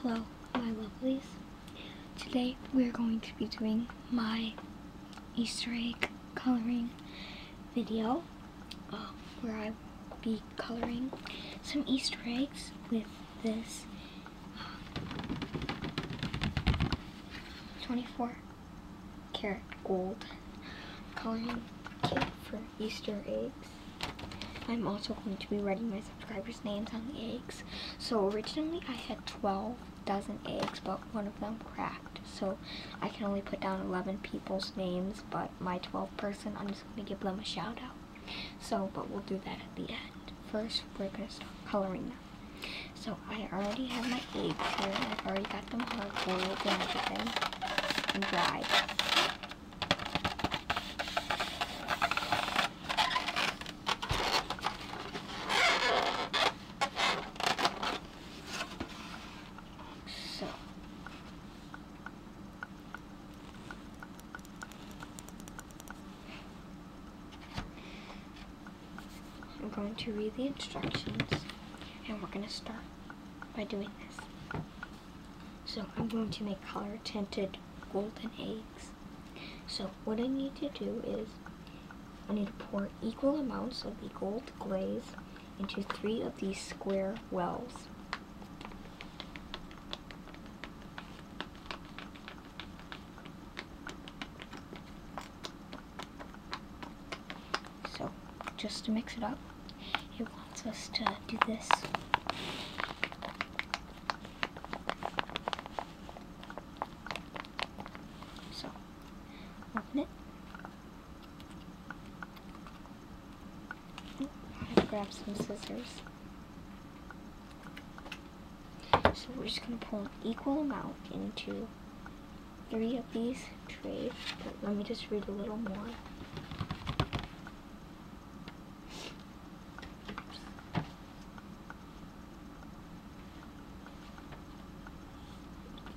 Hello, my lovelies. Today we're going to be doing my Easter egg coloring video where I will be coloring some Easter eggs with this 24 karat gold coloring kit for Easter eggs. I'm also going to be writing my subscribers' names on the eggs. So originally I had 12 dozen eggs, but one of them cracked. So I can only put down 11 people's names, but my 12th person, I'm just going to give them a shout out. So, but we'll do that at the end. First, we're going to start coloring them. So I already have my eggs here, and I've already got them hard boiled and everything, and dried. I'm going to read the instructions, and we're going to start by doing this. So I'm going to make color tinted golden eggs. So what I need to do is I need to pour equal amounts of the gold glaze into 3 of these square wells. So just to mix it up, it wants us to do this. So, open it. I have to grab some scissors. So we're just going to pour an equal amount into 3 of these trays. But let me just read a little more.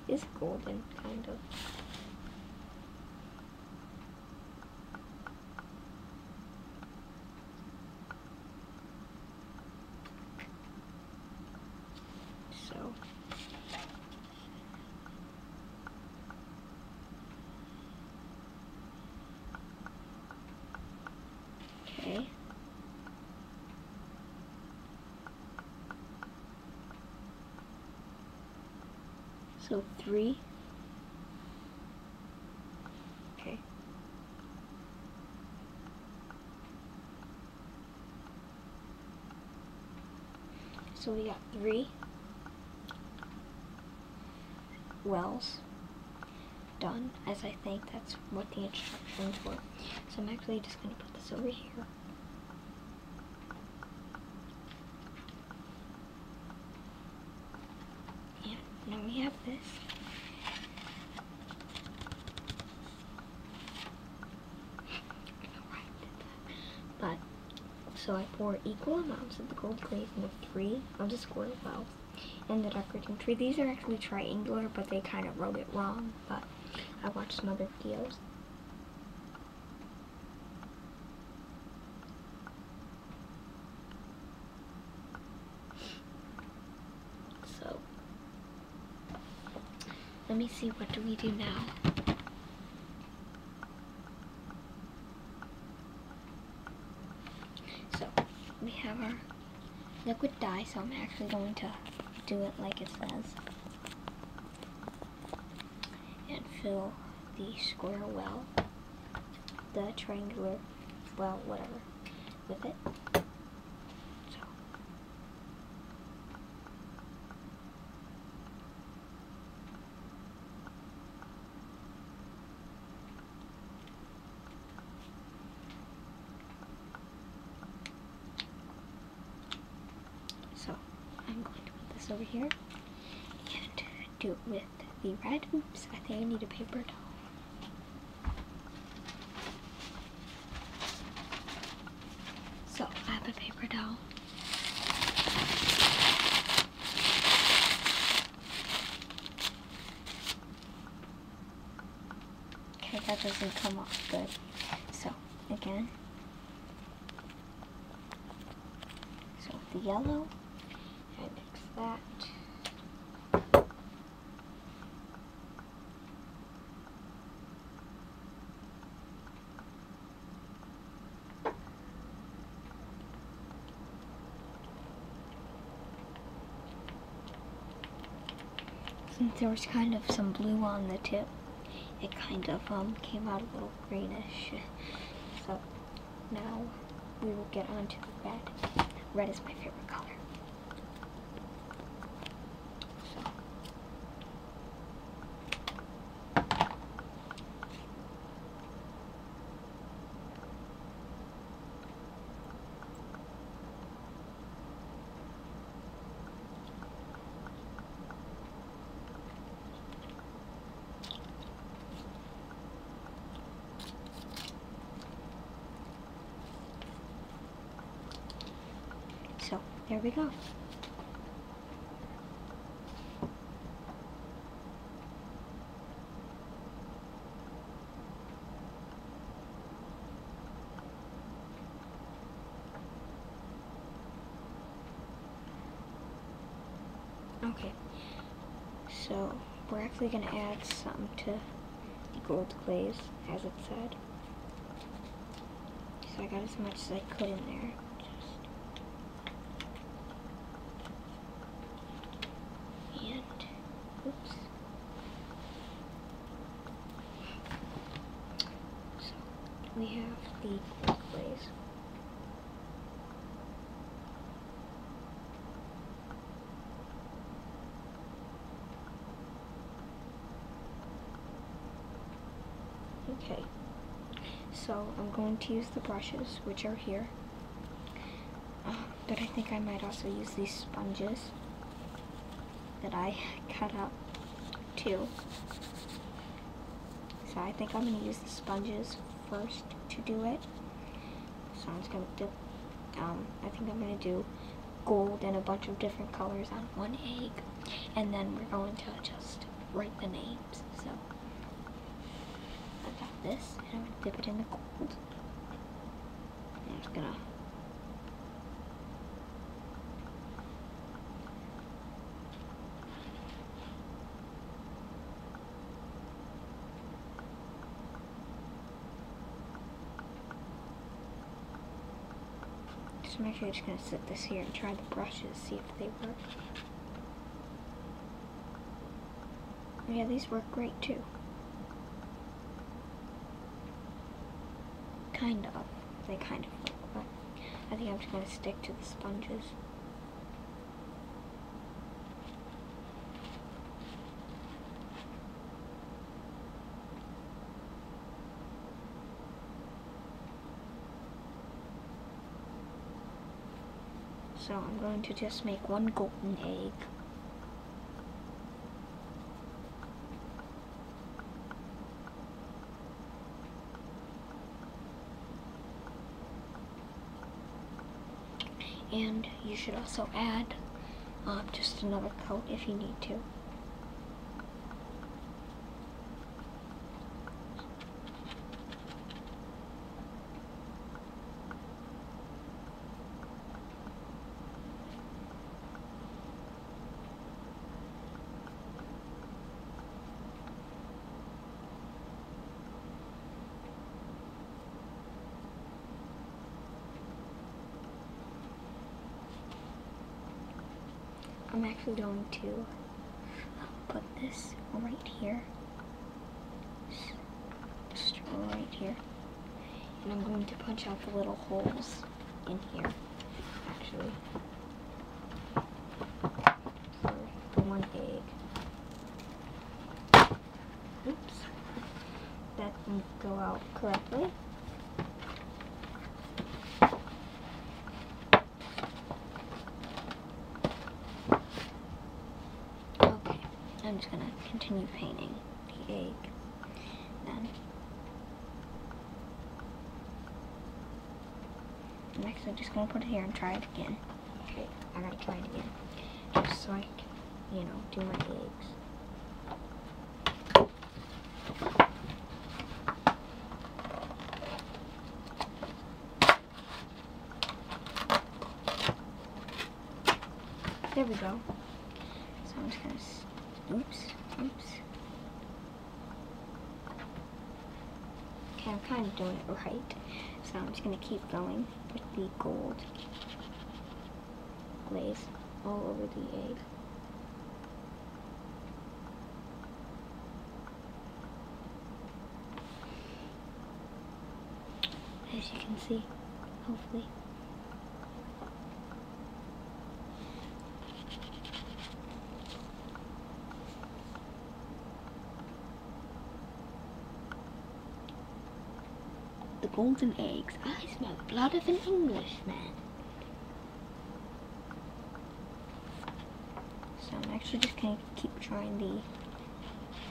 Is golden, kind of. So, okay. So 3. Okay. So we got 3 wells done, as I think that's what the instructions were. So I'm actually just going to put this over here. And now we have this. But, so I pour equal amounts of the gold glaze into 3 of the square wells and the decorating tree. These are actually triangular, but they kind of wrote it wrong, but I watched some other videos. So, let me see, what do we do now? So, we have our liquid dye, so I'm actually going to do it like it says. And fill the square well, the triangular well, whatever, with it. So I'm going to put this over here and do it with the red. Oops, I think I need a paper towel. So I have a paper towel. Okay, that doesn't come off good. So again, so the yellow, I mix that since there was kind of some blue on the tip, it kind of came out a little greenish. So now we will get onto the red. Red is my favorite color. So there we go. Okay, so we're actually going to add some to the gold glaze, as it said. So I got as much as I could in there. Oops. So we have the gold glaze. Okay, so I'm going to use the brushes, which are here, but I think I might also use these sponges that I cut up too. So I think I'm going to use the sponges first to do it. So I'm just going to dip, I think I'm going to do gold and a bunch of different colors on one egg, and then we're going to just write the names. So I got this, and I'm going to dip it in the gold. I'm just going to I'm actually just going to sit this here and try the brushes, see if they work. Oh yeah, these work great too. Kind of. They kind of work, but I think I'm just going to stick to the sponges. So I'm going to just make one golden egg. And you should also add just another coat if you need to. I'm actually going to put this right here, just right here, and I'm going to punch out the little holes in here, actually, for the one egg. Oops, that didn't go out correctly. I'm just going to continue painting the egg. Then I'm actually just going to put it here and try it again. Okay, I gotta try it again. Just so I can, you know, do my eggs. There we go. So I'm just going to oops. Okay, I'm kind of doing it right. So I'm just going to keep going with the gold glaze all over the egg. as you can see, hopefully. The golden eggs. I smell the blood of an Englishman. So I'm actually just going to keep trying the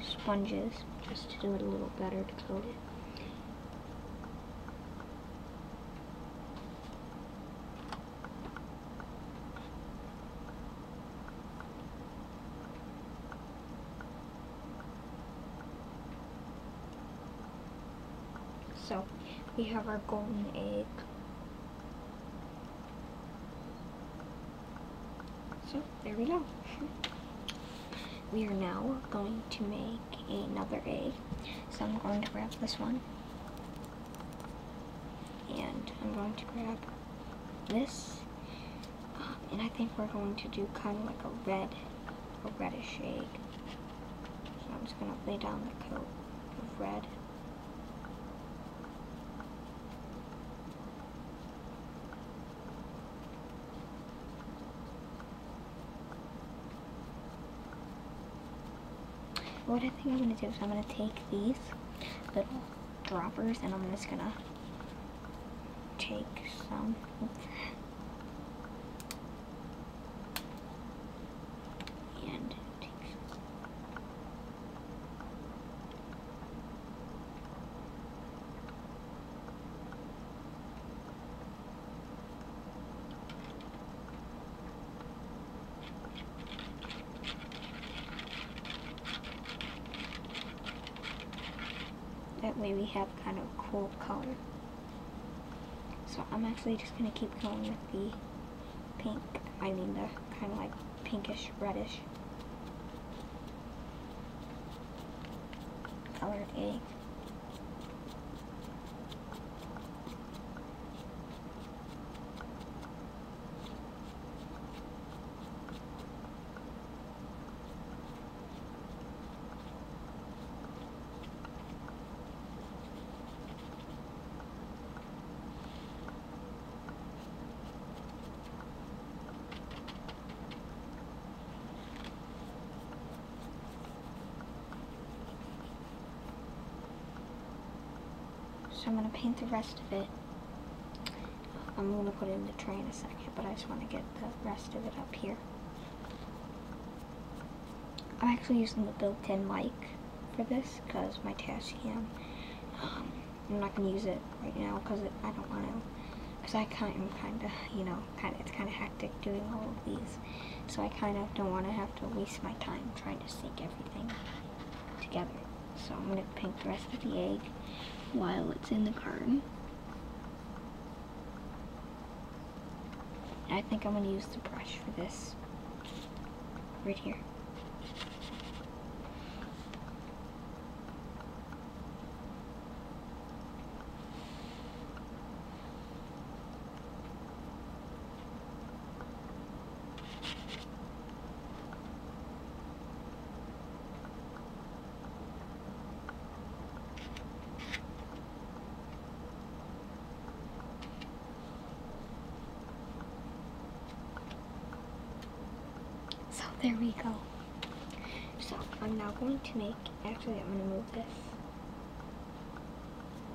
sponges just to do it a little better to coat it. So we have our golden egg. So there we go. We are now going to make another egg. So I'm going to grab this one. And I'm going to grab this. And I think we're going to do kind of like a reddish egg. So I'm just going to lay down the coat of red. What I think I'm going to do is I'm going to take these little droppers and I'm just going to take some and take some. That way we have kind of a cool color. So I'm actually just going to keep going with the pink, the kind of like pinkish reddish colored egg. So I'm going to paint the rest of it. I'm going to put it in the tray in a second, but I just want to get the rest of it up here. I'm actually using the built-in mic for this because my Tascam, I'm not going to use it right now because I don't want to, because I kind of, it's kind of hectic doing all of these. So I kind of don't want to have to waste my time trying to sync everything together. So I'm going to paint the rest of the egg while it's in the garden. I think I'm going to use the brush for this right here. So there we go. So I'm now going to make, actually I'm going to move this.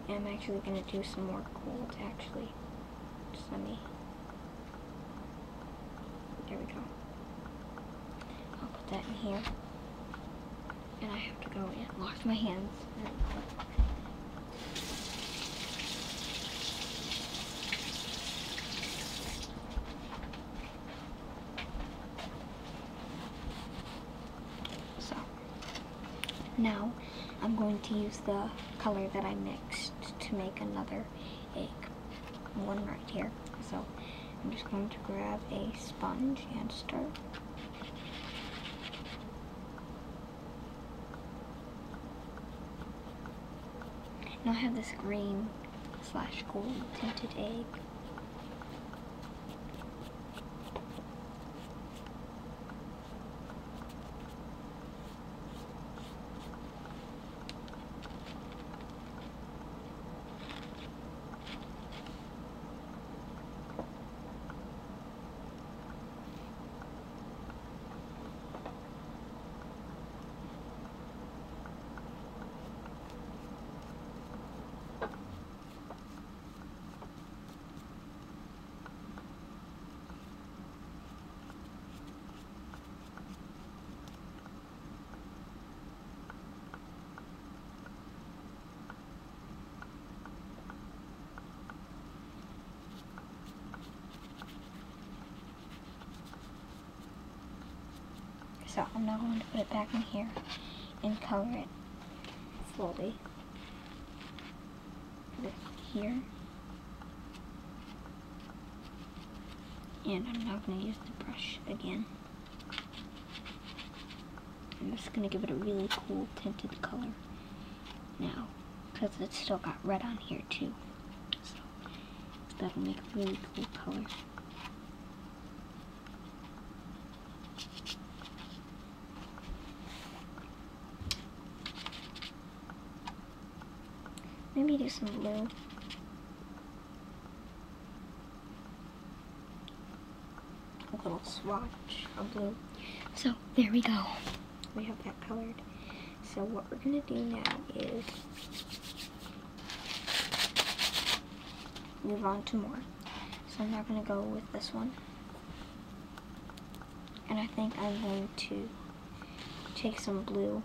And I'm actually going to do some more gold actually. Just let me, there we go. I'll put that in here. And I have to go and wash my hands. Now, I'm going to use the color that I mixed to make another egg. One right here. So, I'm just going to grab a sponge and start. Now I have this green / gold tinted egg. So I'm now going to put it back in here and color it slowly. Put it here. And I'm now going to use the brush again. I'm just going to give it a really cool tinted color now, because it's still got red on here too. So that'll make a really cool color. Maybe do some blue. A little swatch of blue. So there we go. We have that colored. So what we're gonna do now is move on to more. So I'm now gonna go with this one. And I think I'm going to take some blue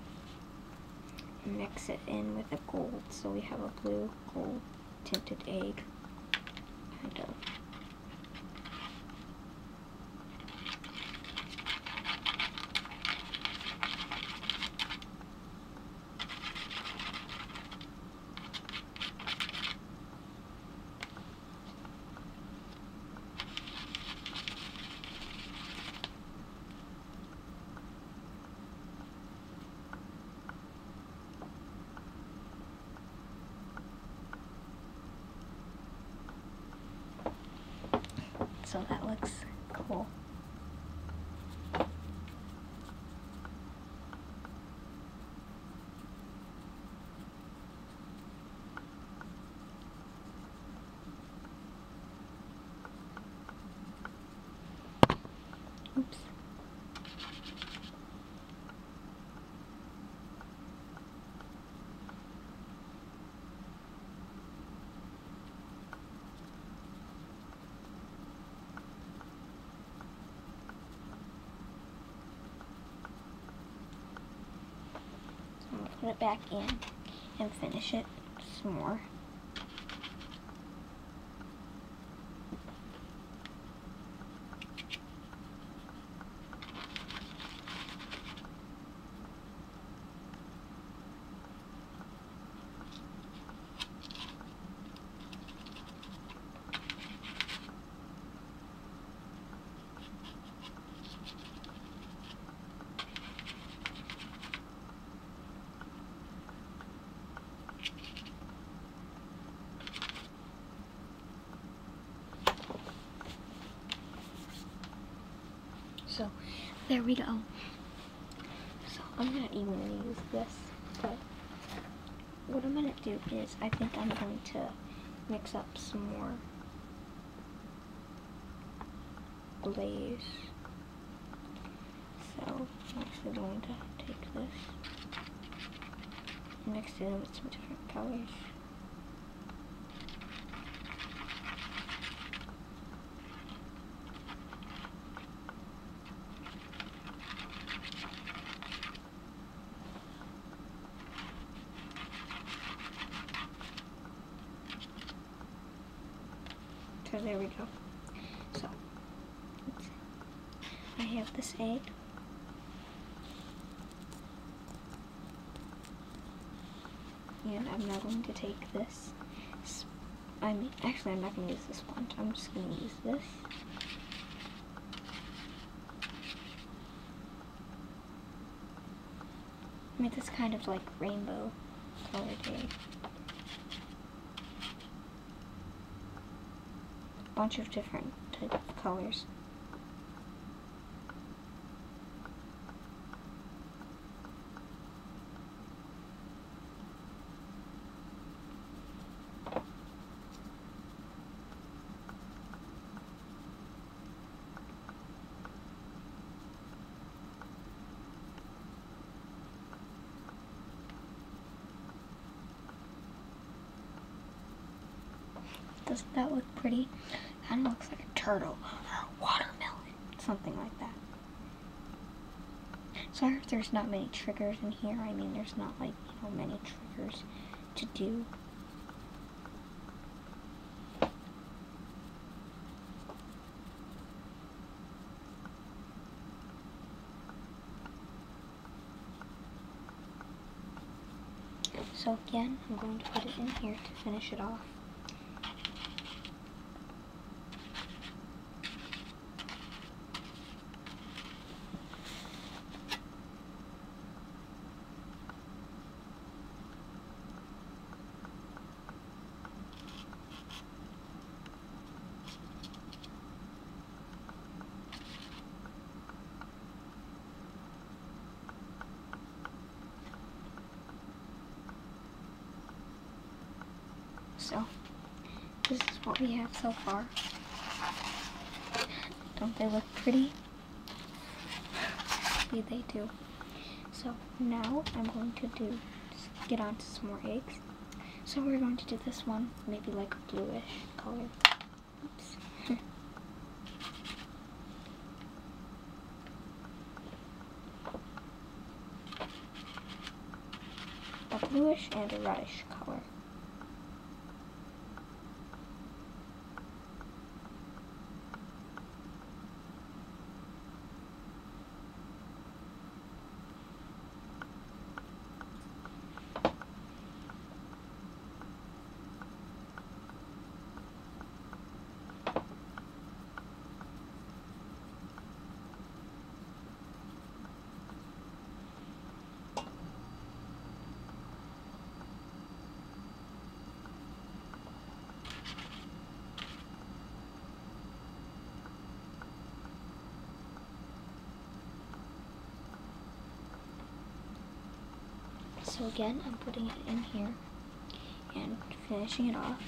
and mix it in with a gold. So we have a blue gold tinted egg, kind of. So that looks cool. Oops. Put it back in and finish it some more. So there we go. So I'm not even going to use this, but what I'm going to do is I think I'm going to mix up some more glaze. So I'm actually going to take this and mix it in with some different colors. So there we go. So I have this egg. And I'm now going to take this. Actually, I'm not going to use this sponge. I'm just going to use this. Make this kind of like rainbow colored egg. Bunch of different type of colors. Doesn't that look pretty? Kind of looks like a turtle or a watermelon, something like that. Sorry if there's not many triggers in here. I mean, there's not like, many triggers to do. So again, I'm going to put it in here to finish it off. So, this is what we have so far. Don't they look pretty? Yeah, they do. So, now I'm going to get onto some more eggs. So we're going to do this one, maybe like a bluish color. Oops. A bluish and a reddish color. So again, I'm putting it in here and finishing it off.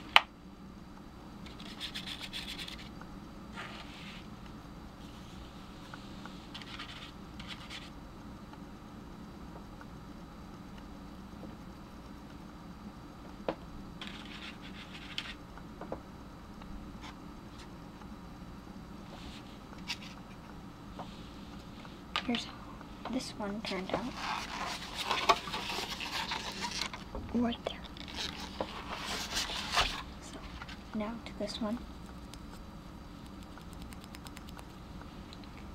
Here's how this one turned out. Right there. So, now to this one.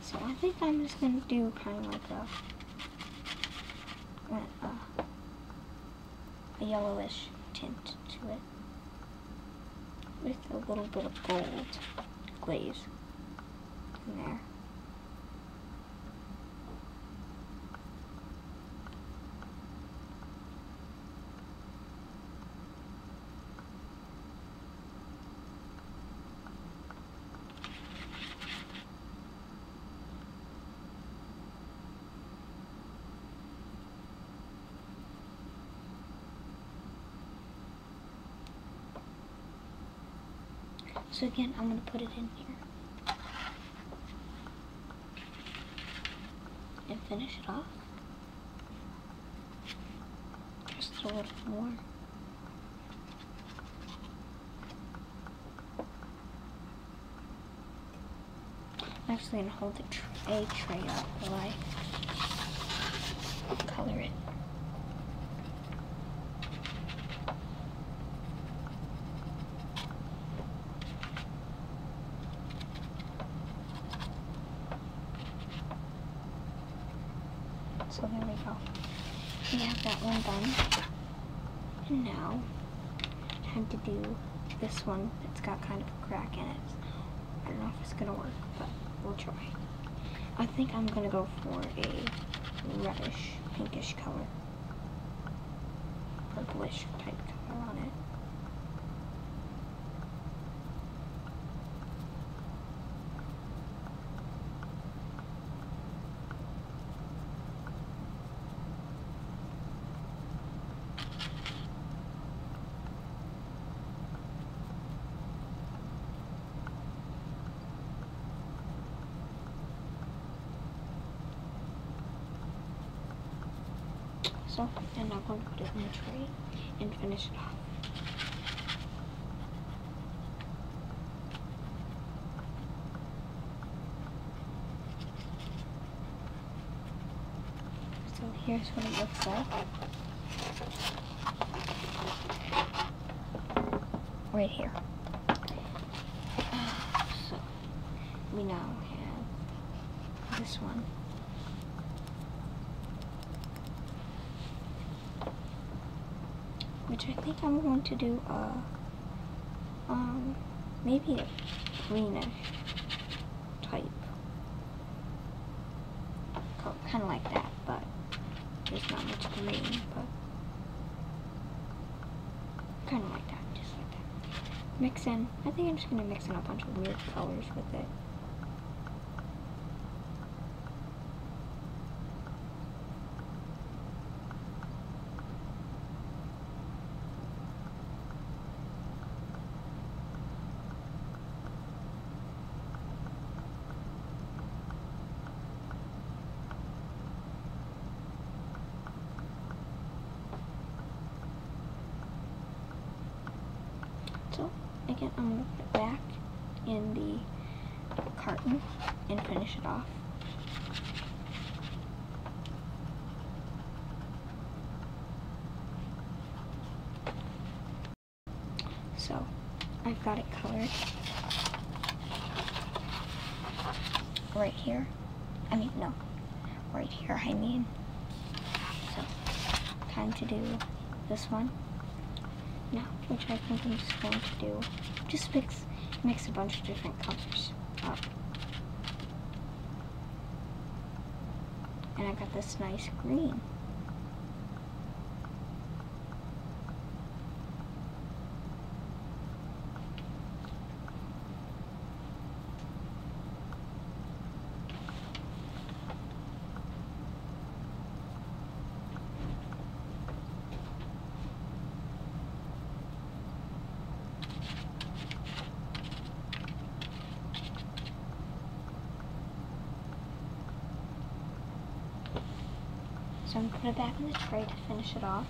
So I think I'm just going to do kind of like a yellowish tint to it. With a little bit of gold glaze in there. So again, I'm going to put it in here and finish it off. Just a little more. I'm actually going to hold the tray up while I color it. So there we go. We have that one done. And now, time to do this one that's got kind of a crack in it. I don't know if it's going to work, but we'll try. I think I'm going to go for a reddish, pinkish color. Purplish type color on it. So, and I'm going to put it in the tray and finish it off. So here's what it looks like. Right here. So, we now have this one. which I think I'm going to do maybe a greenish type color, kind of like that, but there's not much green, but kind of like that, just like that. Mix in, I think I'm just going to mix in a bunch of weird colors with it. So, again, I'm going to put it back in the carton and finish it off. So, I've got it colored right here. Right here, So, time to do this one. Now, which I think I'm just going to do, just mix a bunch of different colors up. And I got this nice green. So I'm going to put it back in the tray to finish it off.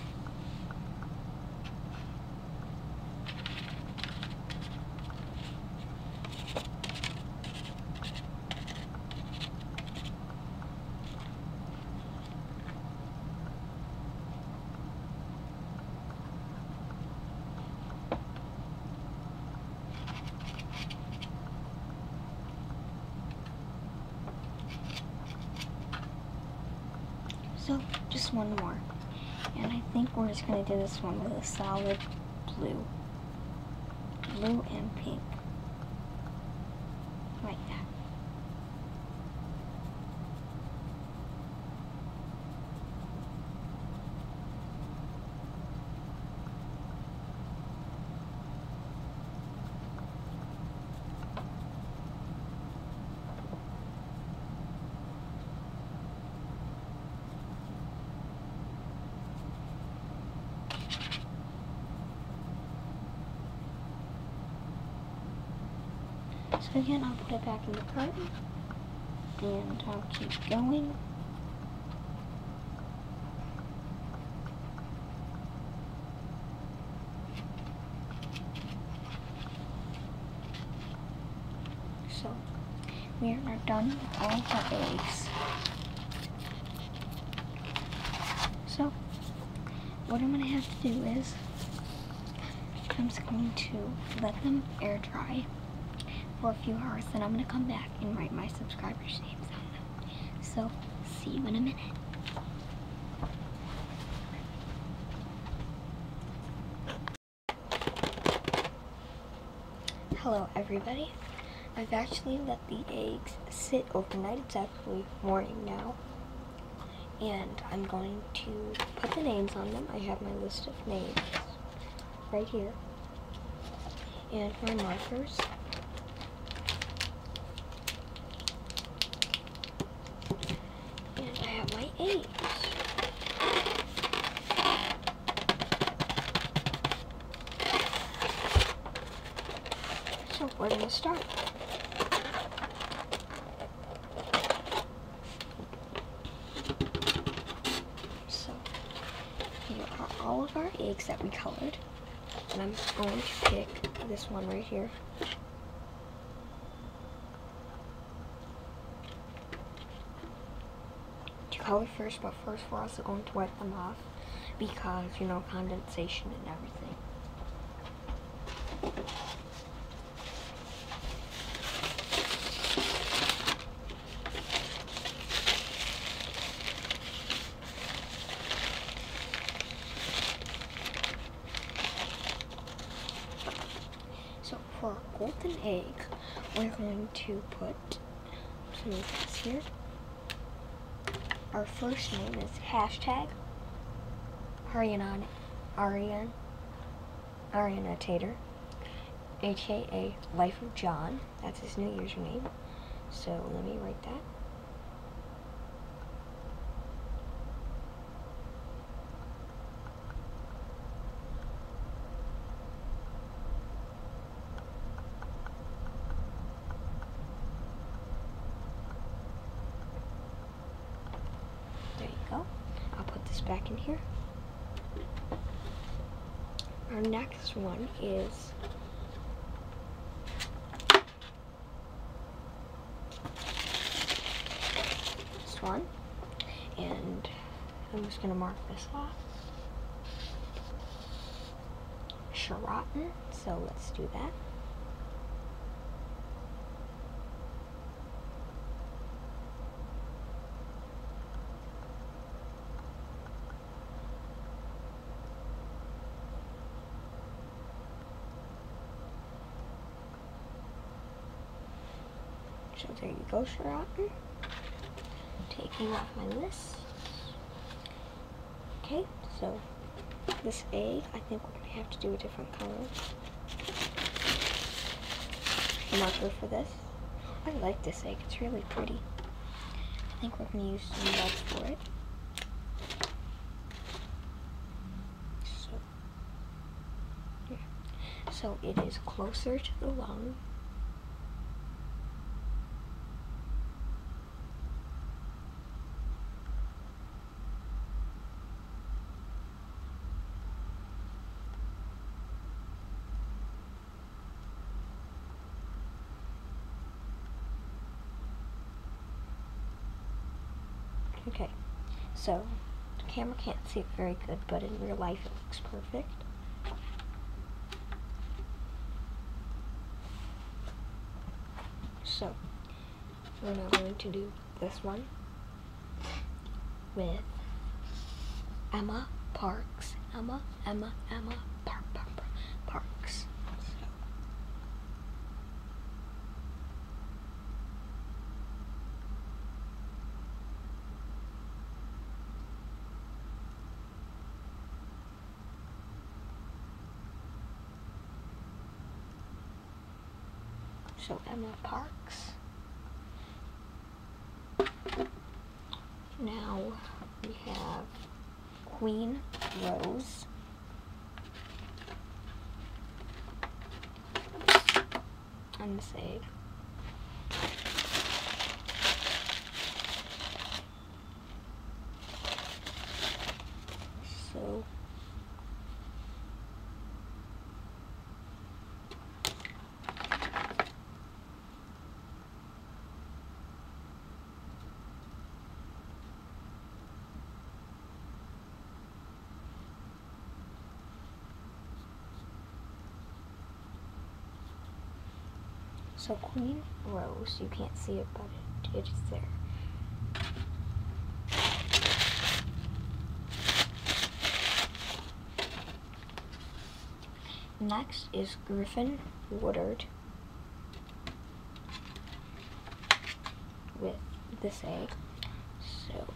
So, just one more. And I think we're just going to do this one with a solid blue. Blue and pink. Like that. So again, I'll put it back in the carton, and I'll keep going. So, we are done with all of our eggs. So, what I'm going to have to do is, I'm just going to let them air dry for a few hours, then I'm going to come back and write my subscribers' names on them. So, see you in a minute. Hello everybody. I've actually let the eggs sit overnight. It's actually morning now. And I'm going to put the names on them. I have my list of names right here. And my markers. And I have my eggs. So we're going to start. So here are all of our eggs that we colored. And I'm going to pick this one right here. To color first, but first we're also going to wipe them off because, you know, condensation and everything. golden egg, we're going to put some of this here. Our first name is hashtag Arianatator, aka Life of John. That's his new username. So let me write that. There you go. I'll put this back in here. Our next one is this one, and I'm just going to mark this off. Sheraton, so let's do that. So there you go, Sheraton. Taking off my list. Okay, so this egg, I think we're going to have to do a different color. Marker for this. I like this egg, it's really pretty. I think we're going to use some red for it. So, yeah. So it is closer to the lung. Okay, so the camera can't see it very good, but in real life it looks perfect. So, we're now going to do this one with Emma Parks. Emma Parks. So Emma Parks. Now we have Queen Rose. On this egg. So So Queen Rose, you can't see it, but it is there. Next is Griffin Woodard with this egg. So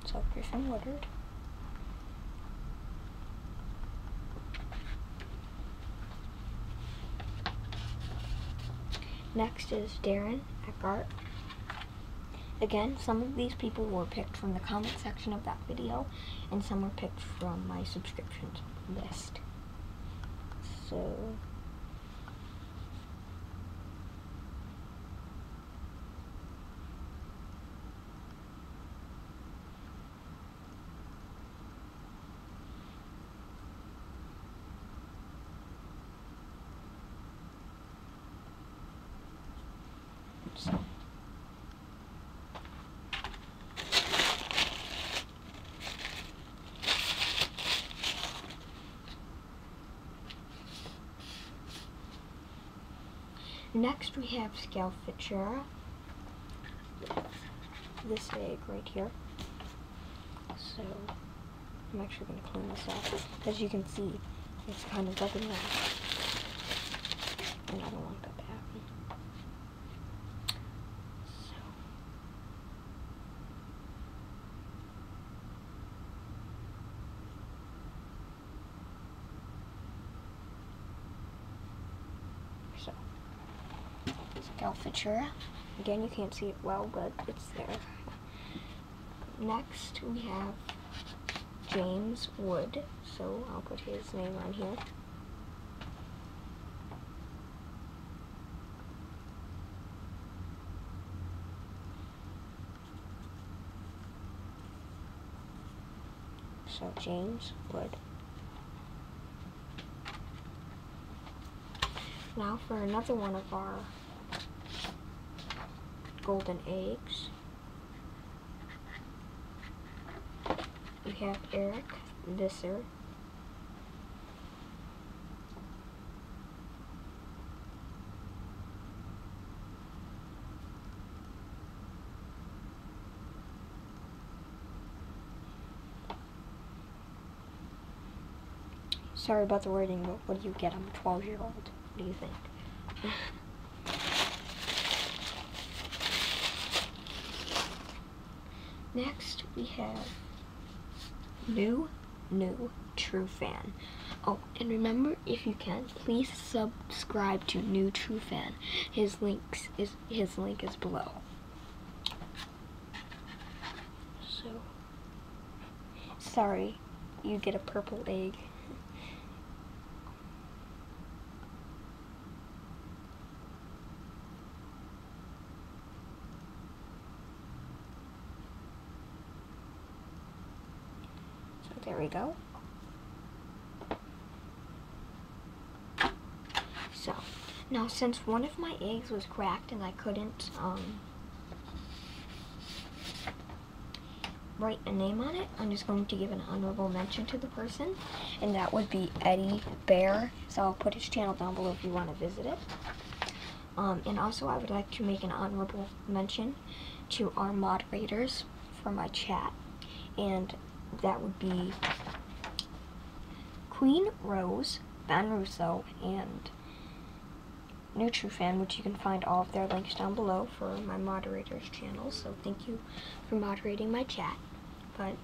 So Griffin Woodard. Next is Darren Eckhart. Again, some of these people were picked from the comment section of that video, and some were picked from my subscriptions list. So Next we have scalp. This egg right here. So I'm actually going to clean this up. As you can see, it's kind of bubbling out. And I don't want that to happen. So scalp. Again, you can't see it well, but it's there. Next, we have James Wood, so I'll put his name on here. So James Wood. Now for another one of our golden eggs, we have Eric Visser. Sorry about the wording, but what do you get? I'm a 12-year-old. What do you think? Next, we have new true fan. Oh, and remember, if you can, please subscribe to new true fan. His link is below. So, sorry, you get a purple egg. There we go. So, now since one of my eggs was cracked and I couldn't write a name on it, I'm just going to give an honorable mention to the person, and that would be Eddie Bear. So I'll put his channel down below if you want to visit it. And also I would like to make an honorable mention to our moderators for my chat, and that would be Queen Rose, Ben Russo, and NutriFan, which you can find all of their links down below for my moderators' channels. So thank you for moderating my chat. But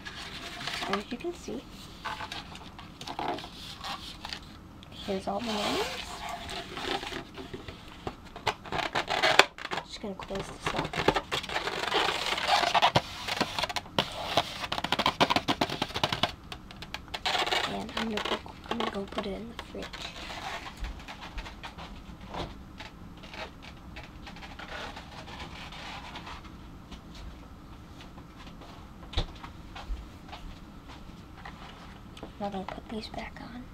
as you can see, here's all the names. Just gonna close this up. And I'm gonna go put it in the fridge. Now I'm gonna put these back on.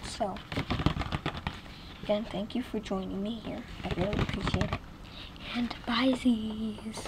So, again, thank you for joining me here. I really appreciate it. And bye-sies.